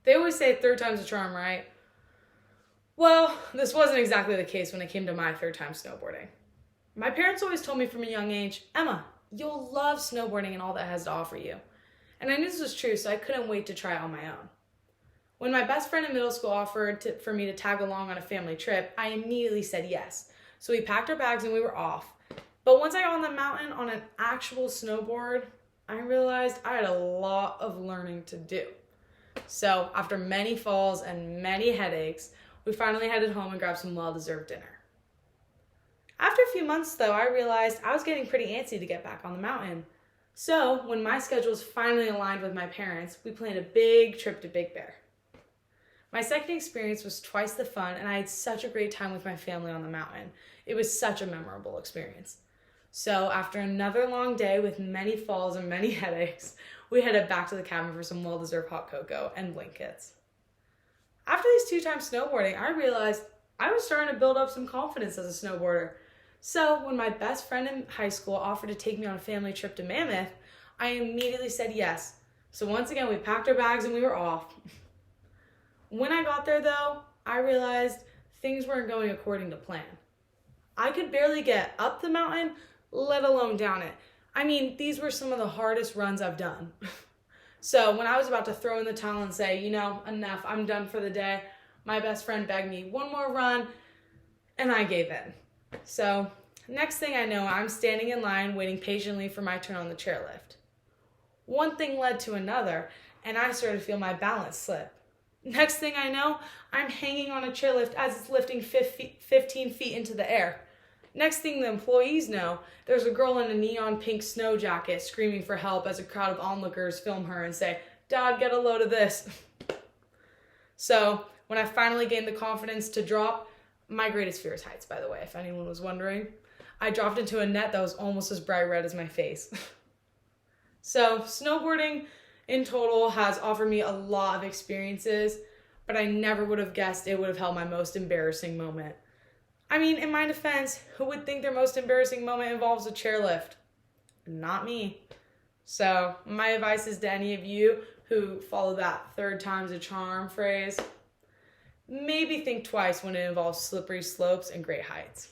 They always say third time's a charm, right? Well, this wasn't exactly the case when it came to my third time snowboarding. My parents always told me from a young age, Emma, you'll love snowboarding and all that it has to offer you. And I knew this was true, so I couldn't wait to try it on my own. When my best friend in middle school offered for me to tag along on a family trip, I immediately said yes. So we packed our bags and we were off. But once I got on the mountain on an actual snowboard, I realized I had a lot of learning to do. So after many falls and many headaches, we finally headed home and grabbed some well-deserved dinner. After a few months though, I realized I was getting pretty antsy to get back on the mountain. So when my schedules finally aligned with my parents, we planned a big trip to Big Bear. My second experience was twice the fun, and I had such a great time with my family on the mountain. It was such a memorable experience. So after another long day with many falls and many headaches, we headed back to the cabin for some well-deserved hot cocoa and blankets. After these 2 times snowboarding, I realized I was starting to build up some confidence as a snowboarder. So when my best friend in high school offered to take me on a family trip to Mammoth, I immediately said yes. So once again, we packed our bags and we were off. When I got there though, I realized things weren't going according to plan. I could barely get up the mountain, let alone down it. I mean, these were some of the hardest runs I've done. So when I was about to throw in the towel and say, enough, I'm done for the day, my best friend begged me one more run, and I gave in. So next thing I know, I'm standing in line waiting patiently for my turn on the chairlift. One thing led to another, and I started to feel my balance slip. Next thing I know, I'm hanging on a chairlift as it's lifting 15 feet into the air. Next thing the employees know, there's a girl in a neon pink snow jacket screaming for help as a crowd of onlookers film her and say, "Dad, get a load of this." So when I finally gained the confidence to drop, my greatest fear is heights, by the way, if anyone was wondering, I dropped into a net that was almost as bright red as my face. So snowboarding in total has offered me a lot of experiences, but I never would have guessed it would have held my most embarrassing moment. I mean, in my defense, who would think their most embarrassing moment involves a chairlift? Not me. So my advice is to any of you who follow that third time's a charm phrase, maybe think twice when it involves slippery slopes and great heights.